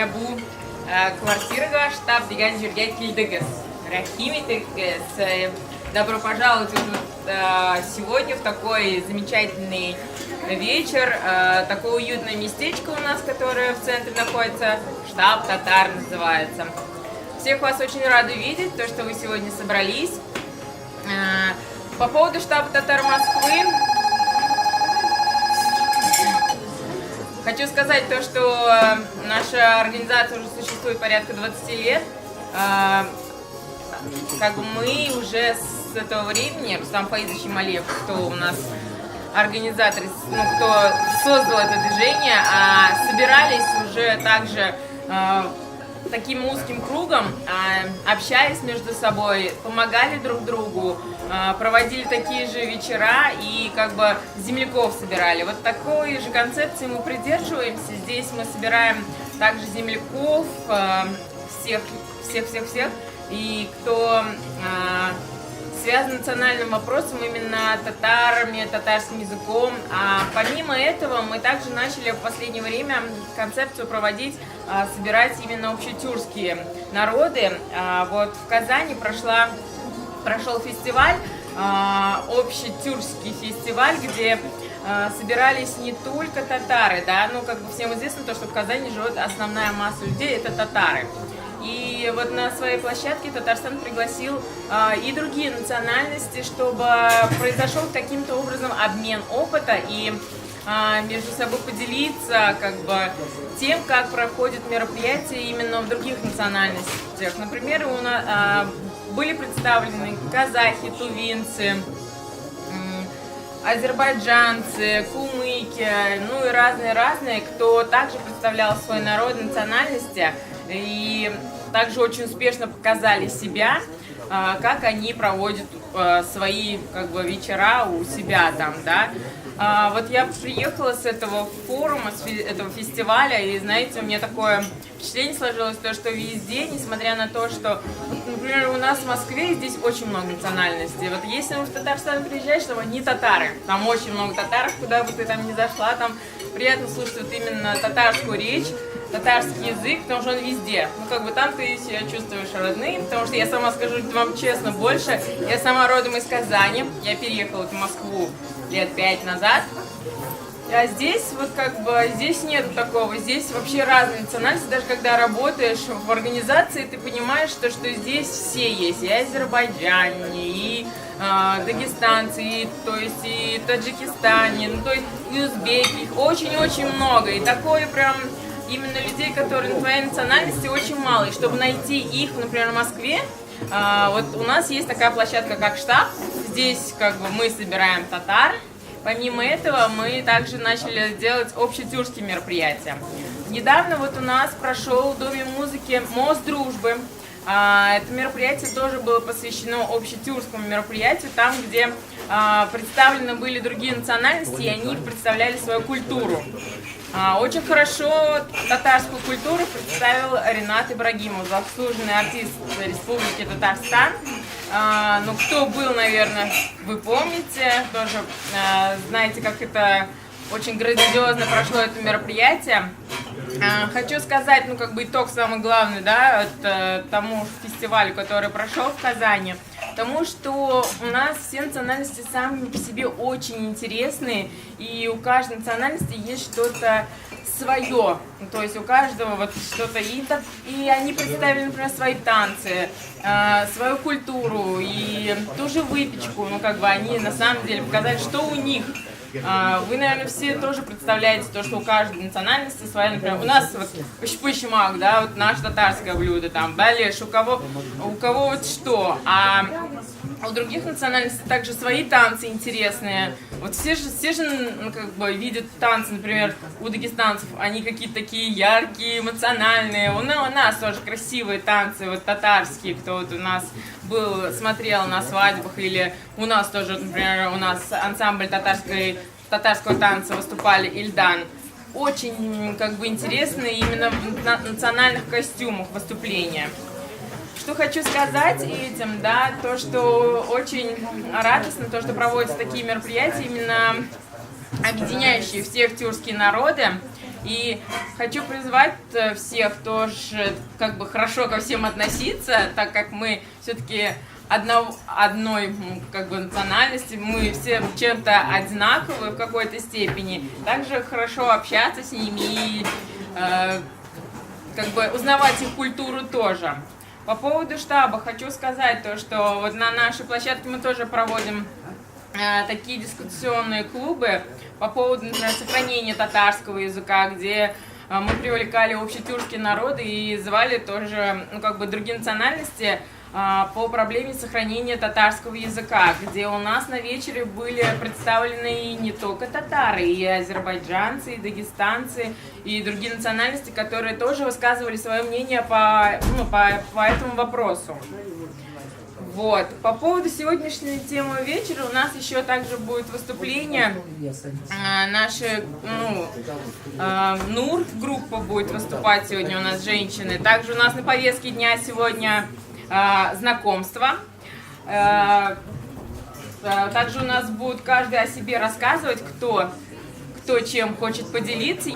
Менә бу квартирага штаб дигән җиргә килдегез. Рәхим итегез. Добро пожаловать сегодня в такой замечательный вечер. Такое уютное местечко у нас, которое в центре находится. Штаб Татар называется. Всех вас очень рада видеть, то, что вы сегодня собрались. По поводу штаба Татар Москвы хочу сказать то, что наша организация уже существует порядка 20 лет. Как бы мы уже с этого времени, Рустам Фаизович Ималиев, кто у нас организатор, кто создал это движение, собирались уже также таким узким кругом, общались между собой, помогали друг другу, проводили такие же вечера и как бы земляков собирали. Вот такой же концепции мы придерживаемся. Здесь мы собираем также земляков, всех, и кто связан с национальным вопросом, именно татарами, татарским языком. А помимо этого мы также начали в последнее время концепцию проводить, собирать именно общетюркские народы. Вот в Казани прошел фестиваль, общетюркский фестиваль, где собирались не только татары, да, ну как бы всем известно то, что в Казани живет основная масса людей, это татары. И вот на своей площадке Татарстан пригласил и другие национальности, чтобы произошел каким-то образом обмен опыта и между собой поделиться как бы тем, как проходят мероприятия именно в других национальностях. Например, у нас были представлены казахи, тувинцы, азербайджанцы, кумыки, ну и разные, кто также представлял свой народ, национальности. И также очень успешно показали себя, как они проводят свои как бы вечера у себя там, да. Вот я приехала с этого форума, с этого фестиваля, и, знаете, у меня такое впечатление сложилось, то, что везде, несмотря на то, что, например, у нас в Москве здесь очень много национальностей. Вот если в Татарстан приезжаешь, там одни татары, там очень много татаров, куда бы ты там ни зашла, там приятно слушать вот именно татарскую речь, татарский язык, потому что он везде. Ну, как бы там ты себя чувствуешь родным, потому что я сама скажу вам честно больше, я сама родом из Казани, я переехала в Москву лет 5 назад. А здесь вот как бы, здесь нет такого, здесь вообще разные национальности, даже когда работаешь в организации, ты понимаешь, что здесь все есть, и азербайджане, и дагестанцы, и, то есть и таджикистане, ну, то есть и узбеки, их очень-очень много, и такое прям именно людей, которые на твоей национальности, очень мало, и чтобы найти их, например, в Москве, вот у нас есть такая площадка, как штаб, здесь как бы мы собираем татар. Помимо этого, мы также начали делать общетюркские мероприятия. Недавно вот у нас прошел в Доме музыки Мост Дружбы. Это мероприятие тоже было посвящено общетюркскому мероприятию, там, где представлены были другие национальности, и они представляли свою культуру. Очень хорошо татарскую культуру представил Ринат Ибрагимов, заслуженный артист Республики Татарстан. Ну, кто был, наверное, вы помните, тоже знаете, как это очень грандиозно прошло это мероприятие. Хочу сказать, ну, как бы итог самый главный, да, тому фестивалю, который прошел в Казани, потому что у нас все национальности сами по себе очень интересные, и у каждой национальности есть что-то свое, то есть у каждого вот что-то, и они представили, например, свои танцы, свою культуру и ту же выпечку, ну, как бы они на самом деле показали, что у них. Вы, наверное, все тоже представляете то, что у каждой национальности своя, например, у нас вот пыш-пыш-мак, да, вот наше татарское блюдо, там, балеш, у кого вот что, а у других национальностей также свои танцы интересные. Вот все же ну, как бы видят танцы, например, у дагестанцев, они какие-то такие яркие, эмоциональные. У нас тоже красивые танцы, вот татарские, кто вот у нас был, смотрел на свадьбах, или у нас тоже, например, у нас ансамбль татарского танца выступали, Ильдан. Очень как бы интересные именно в национальных костюмах выступления. Что хочу сказать этим, да, то, что очень радостно, то, что проводятся такие мероприятия, именно объединяющие всех тюркские народы. И хочу призвать всех тоже как бы хорошо ко всем относиться, так как мы все-таки одной как бы национальности, мы все чем-то одинаковы в какой-то степени. Также хорошо общаться с ними и как бы узнавать их культуру тоже. По поводу штаба хочу сказать то, что вот на нашей площадке мы тоже проводим такие дискуссионные клубы по поводу, например, сохранения татарского языка, где мы привлекали общетюркские народы и звали тоже, ну, как бы другие национальности по проблеме сохранения татарского языка, где у нас на вечере были представлены не только татары, и азербайджанцы, и дагестанцы, и другие национальности, которые тоже высказывали свое мнение по этому вопросу. Вот. По поводу сегодняшней темы вечера у нас еще также будет выступление. Наши НУР группа будет выступать сегодня у нас, женщины. Также у нас на повестке дня сегодня знакомство. Также у нас будет каждый о себе рассказывать, кто чем хочет поделиться.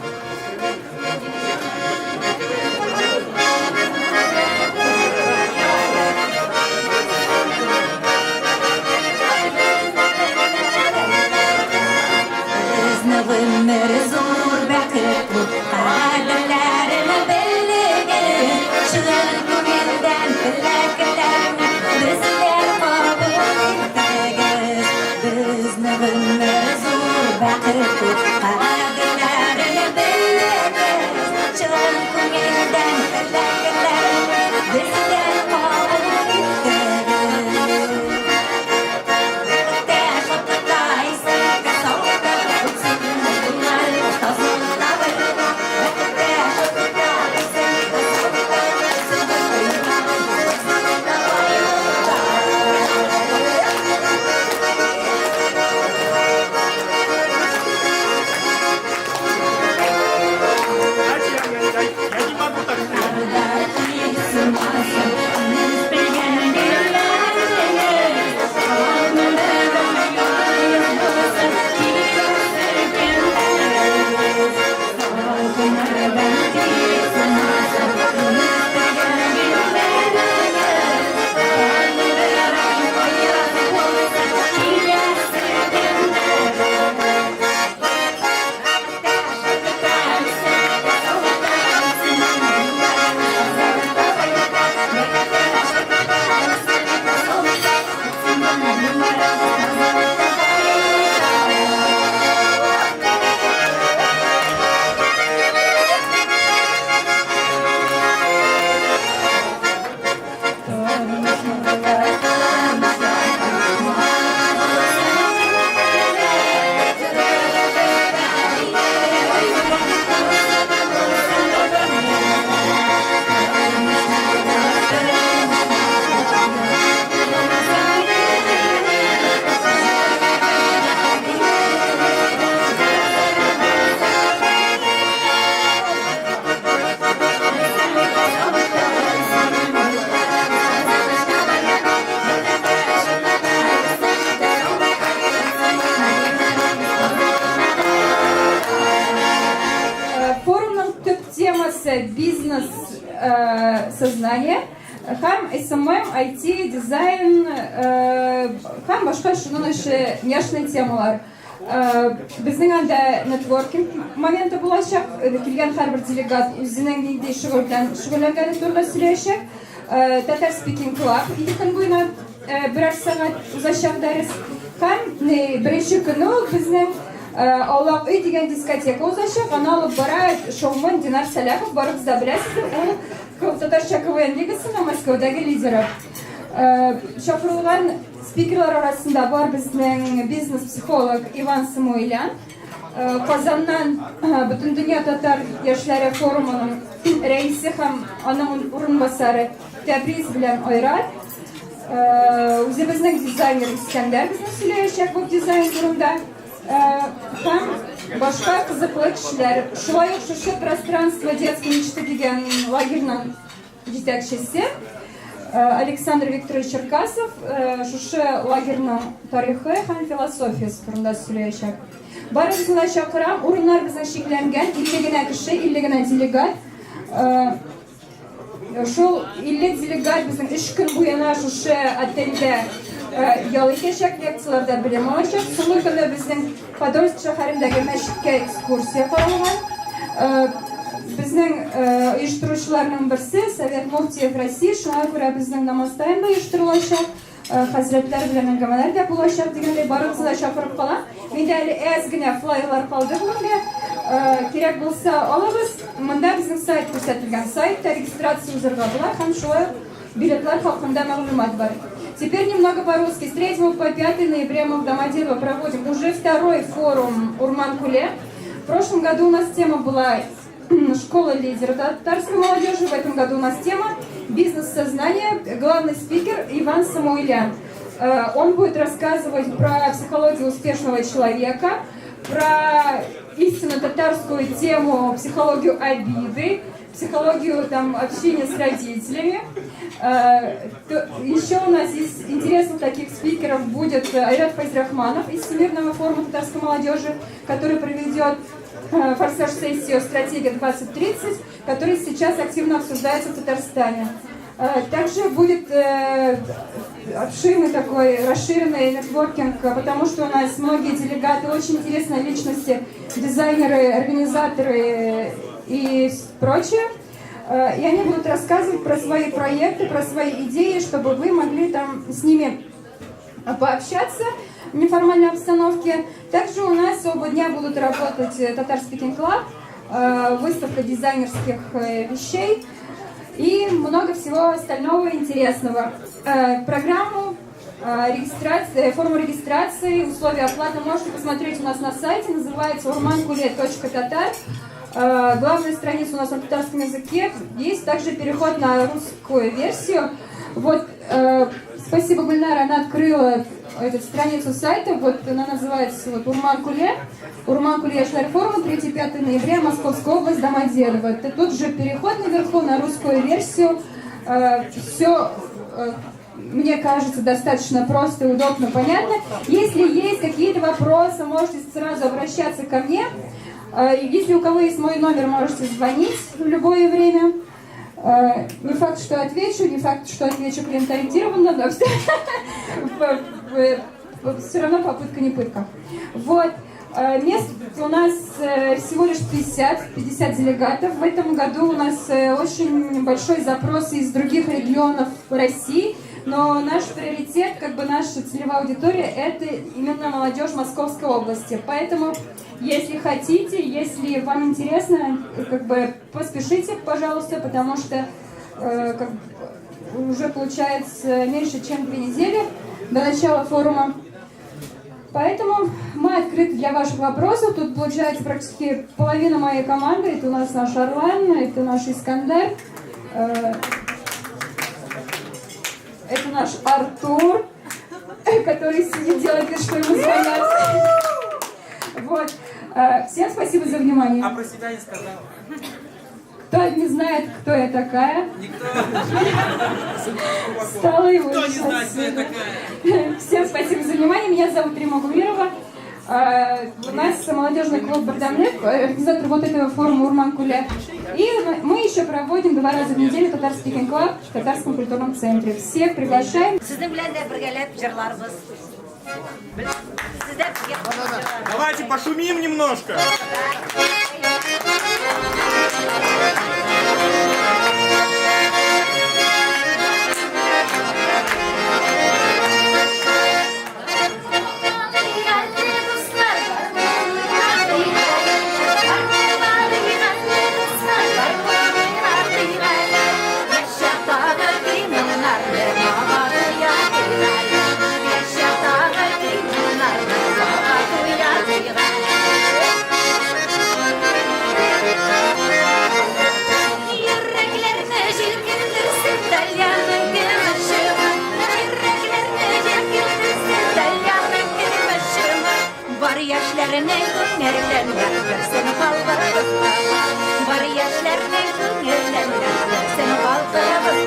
Бизнес-сознание, һәм SMM, IT, дизайн, һәм башка шуның эше няшный темалар. Безнең анда нетворкинг моменты булачак. Килгән һәрбер делегат үзенең нинди шөгыльләнгәне турында сөйләячәк. Татар Speaking Club 2 көн буена берәр сәгать узачак дәрес. Һәм беренче көнне безнең Аулак өй дигән дискотека узачак, аны алып бара шоумен Динар Сәләхов, барыгыз да беләсез, ул татарча КВН лигасының Мәскәүдәге лидеры. Шакырылган спикерлар арасында бар безнең бизнес-психолог Иван Самуэлян, Казаннан Бөтен дөнья татар яшьләре форумының рәисе һәм аның урынбасары Тәбриз белән Айрат, үзебезнең дизайнер Искәндәр безне сөйләячәк бу дизайн турында. Һәм башка кызыклы кешеләр. Шулай ук шушы пространство детской мечты дигән лагерьның җитәкчесе Александр Викторович Черкасов, шушы лагерінің тарихы һәм философиясы турында сөйләячәк. Барыбызны да чакырам, урыннар безнең шикләнгән, 50 генә кеше, 50 генә делегат. Шул 50 делегат безнең 3 көн буена шушы отельдә ял итәчәк, лекцияләрдә белем алачак. Соңгы көндә безнең Подольск шәһәрендәге мәчеткә экскурсия каралган. Безнең оештыручыларның берсе Совет Муфтиев России, шуңа күрә безнең намазтайм да оештырылачак, хәзрәтләр белән әңгәмәләр дә булачак дигәндәй барыбызны да чакырып кала. Миндә әле әз генә флайлар калды бүгенгә. Кирәк булса алабыз. Монда безнең сайт күрсәтелгән, сайтта регистрация узарга була һәм шулай билетлар хакында мәгълүмат бар. Теперь немного по-русски. С 3 по 5 ноября мы в Домодедово проводим уже второй форум Урман-Куле. В прошлом году у нас тема была «Школа лидеров татарской молодежи». В этом году у нас тема «Бизнес-сознание». Главный спикер Иван Самуилян. Он будет рассказывать про психологию успешного человека, про истинно татарскую тему, психологию обиды, психологию общения с родителями. Еще у нас из интересных таких спикеров будет Айрат Файзрахманов из Всемирного форума татарской молодежи, который проведет форсаж-сессию «Стратегия 2030», который сейчас активно обсуждается в Татарстане. Также будет обширный такой расширенный нетворкинг, потому что у нас многие делегаты, очень интересные личности, дизайнеры, организаторы и прочее. И они будут рассказывать про свои проекты, про свои идеи, чтобы вы могли там с ними пообщаться в неформальной обстановке. Также у нас оба дня будут работать Tatar Speaking Club, выставка дизайнерских вещей и много всего остального интересного. Программу регистрации, форму регистрации, условия оплаты можете посмотреть у нас на сайте, называется urmankule.tatar. Главная страница у нас на татарском языке, есть также переход на русскую версию. Вот, спасибо, Гульнара, она открыла эту страницу сайта, вот она называется вот Урман-Куле, Урман-Куле форум 3-5 ноября, Московская область, Домодедово. Это тут же переход наверху на русскую версию. Все, мне кажется, достаточно просто, удобно, понятно. Если есть какие-то вопросы, можете сразу обращаться ко мне. Если у кого есть мой номер, можете звонить в любое время. Не факт, что отвечу, не факт, что отвечу клиентоориентированно, но все равно попытка не пытка. Вот. Мест у нас всего лишь 50 делегатов. В этом году у нас очень большой запрос из других регионов России, но наш приоритет, наша целевая аудитория, это именно молодежь Московской области. Поэтому, если хотите, если вам интересно, поспешите, пожалуйста, потому что уже получается меньше, чем 2 недели до начала форума. Поэтому мы открыты для ваших вопросов. Тут получается практически половина моей команды. Это у нас наш Орлан, это наш Искандар, это наш Артур, который сидит, делает вид, что ему звонят. Вот. Всем спасибо за внимание. А про себя не сказала. Кто не знает, кто я такая? Никто. Стала его. Кто не знает, кто я такая? Всем спасибо за внимание. Меня зовут Рима Гулирова. У нас молодежный клуб «Бардамлек», организатор вот этого форума Урман-Куле. И мы еще проводим 2 раза в неделю Tatar Speaking Club в Татарском культурном центре. Всех приглашаем. Давайте пошумим немножко. Var yaşlarını günlerden sen kaldırırız.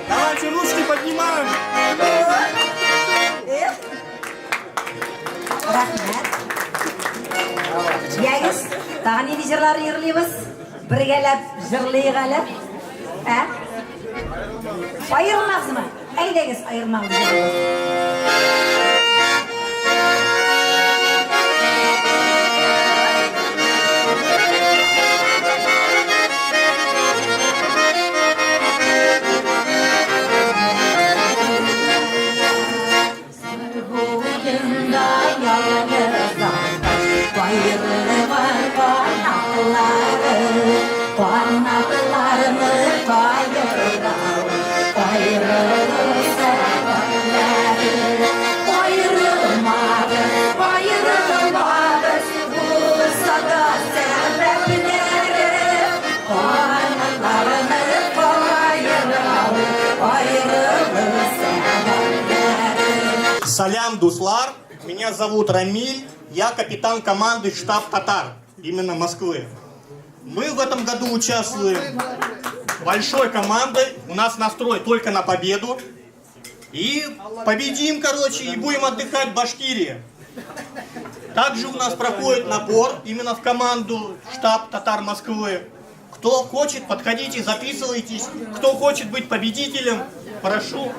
Давайте ручки поднимаем. Рахмет. Ягыз, тағы не жырлар йырлыйбыз? Біргелеп, жырлайгалап. Айырылмақсымы? Әйдегіз, айырылмақсымы? Салям, Дуслар. Меня зовут Рамиль. Я капитан команды штаб татар, именно Москвы. Мы в этом году участвуем большой командой. У нас настрой только на победу. И победим, короче, и будем отдыхать в Башкирии. Также у нас проходит набор именно в команду штаб татар Москвы. Кто хочет, подходите, записывайтесь. Кто хочет быть победителем, прошу.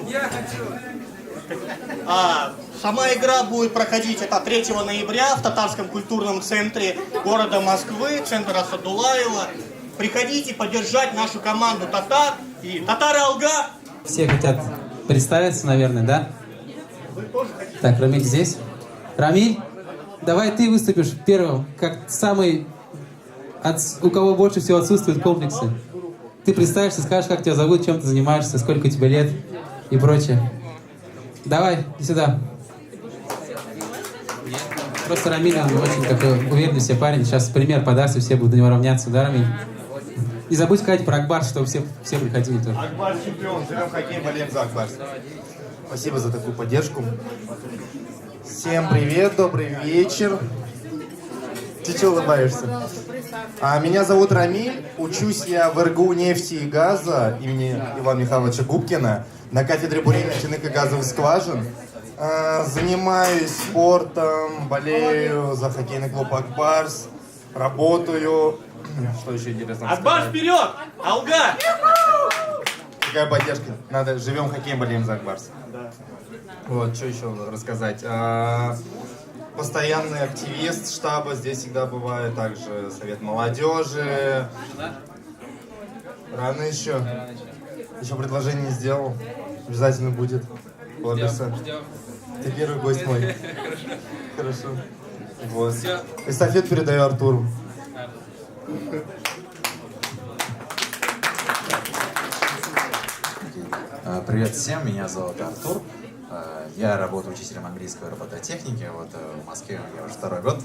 Я хочу. Сама игра будет проходить это 3 ноября в Татарском культурном центре города Москвы, центр Асадулаева. Приходите поддержать нашу команду татар и татары Алга. Все хотят представиться, наверное, да? Так, Рамиль здесь. Рамиль, давай ты выступишь первым, как самый, у кого больше всего отсутствуют комплексы. Ты представишься, скажешь, как тебя зовут, чем ты занимаешься, сколько тебе лет и прочее. Давай, иди сюда. Просто Рамиль, он очень такой уверенный в себе парень. Сейчас пример подаст, и все будут на него равняться, да, Рамиль? Не забудь сказать про Акбарс, чтобы все приходили тоже. Акбарс чемпион, живем хоккей, болеем за Акбарс. Спасибо за такую поддержку. Всем привет, добрый вечер. Ты что улыбаешься? Меня зовут Рамиль, учусь я в РГУ нефти и газа имени Ивана Михайловича Губкина на кафедре бурения нефтяных и газовых скважин. Занимаюсь спортом, болею за хоккейный клуб Акбарс, работаю. Что еще интересно? Акбарс вперед! Алга! Какая поддержка? Надо, живем хоккеем, болеем за Акбарс. Вот, что еще рассказать? Постоянный активист штаба, здесь всегда бывает, также совет молодежи. Рано еще. Еще предложение не сделал. Обязательно будет. Благодарю. Ты первый гость мой. Хорошо. Вот. Эстафету передаю Артуру. Привет всем, меня зовут Артур. Я работаю учителем английского робототехники. Вот в Москве я уже 2-й год.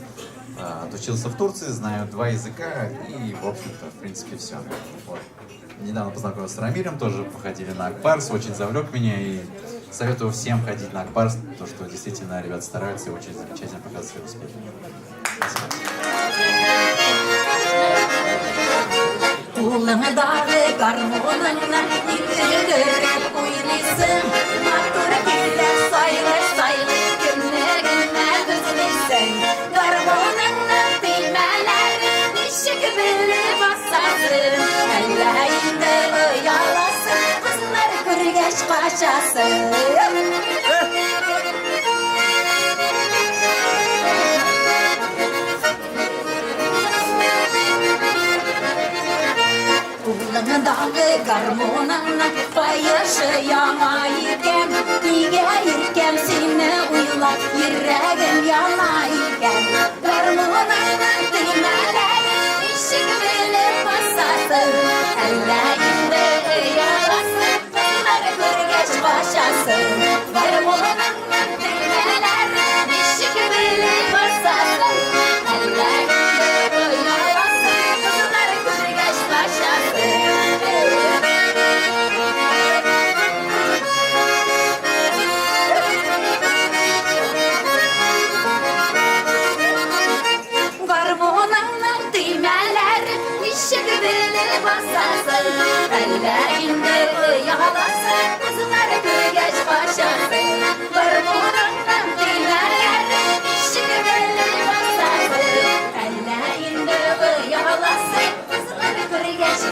Отучился в Турции, знаю 2 языка и, в общем-то, в принципе, все. Вот. Недавно познакомился с Рамилем, тоже походили на Акбарс, очень завлек меня и советую всем ходить на Акбарс, потому что действительно ребята стараются и очень замечательно показывают свои успехи. Dağlı garmonanla yaşayamaiken Niye irkem seni uyular yüreğim yanayken Garmonanla düğmeleri ışık bilip basası Ellerinde yarası kızlar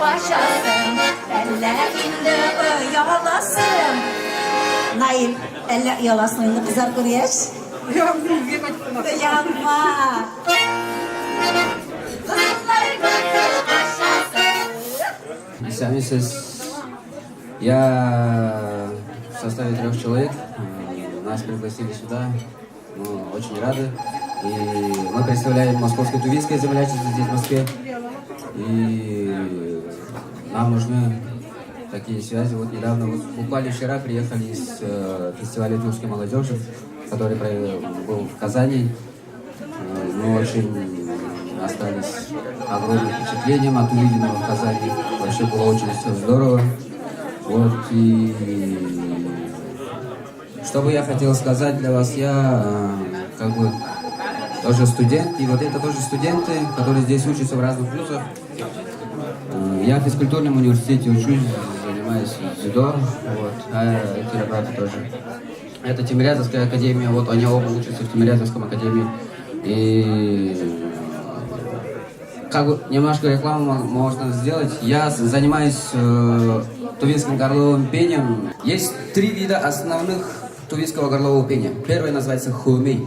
başasın ellerinde yalasın. Nail eller yalasın oyunu kızar kuruyaş. Yanma. Kızlar gözü başasın. Сами я в составе 3 человек. Нас пригласили сюда. Мы очень рады. И мы представляем Московское тувинское землячество здесь, в Москве. И нам нужны такие связи. Вот недавно, вот буквально вчера приехали из фестиваля тюркской молодежи, который был в Казани. Мы очень остались огромным впечатлением от увиденного в Казани. Вообще было очень все здорово. Вот, и что бы я хотел сказать для вас, я как бы тоже студент, и вот это тоже студенты, которые здесь учатся в разных вузах. Я в физкультурном университете учусь, занимаюсь дзюдо, вот, а эти ребята тоже. Это Тимирязевская академия, вот они оба учатся в Тимирязевском академии. И как бы немножко рекламу можно сделать. Я занимаюсь тувинским горловым пением. Есть 3 вида основных тувинского горлового пения. Первый называется хуми.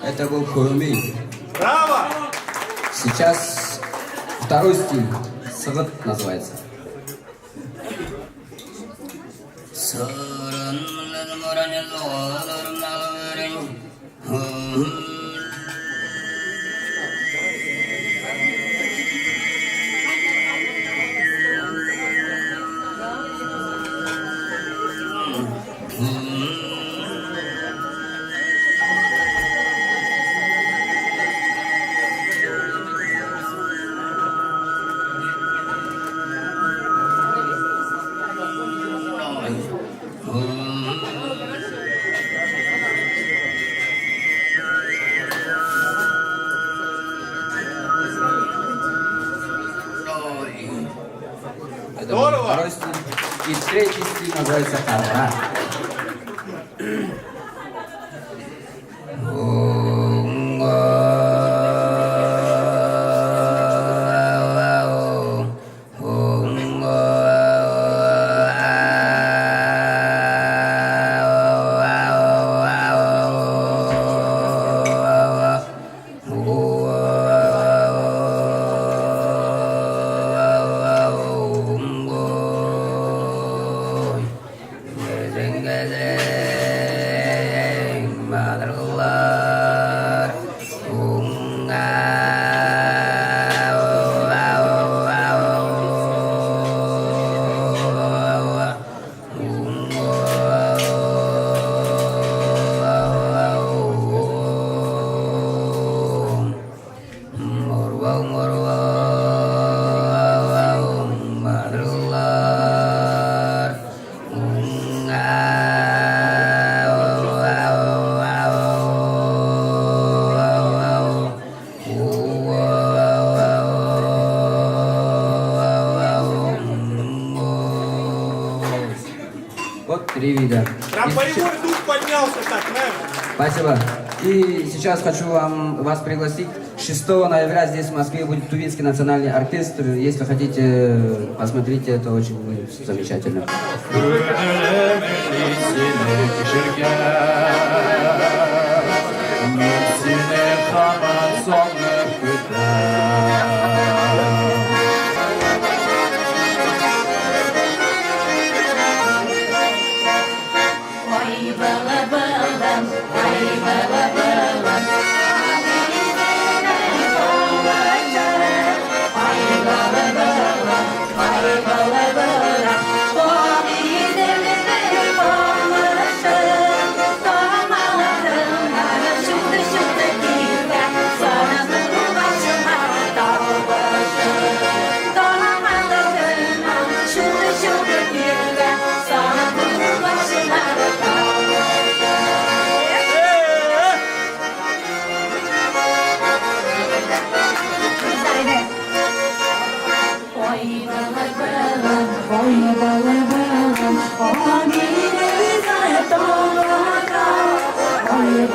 Это был хуми. Браво! Сейчас второй стиль. Сагат называется. Это был Здорово! второй стиль. И третий стиль называется ара. Вот 3 вида. Прям боевой дух поднялся так, наверное. Спасибо. И сейчас хочу вас пригласить. 6 ноября здесь в Москве будет Тувинский национальный оркестр. Если хотите, посмотрите, это очень будет замечательно. Ой, было-было, ой, было-было, ой, было-было. Ой,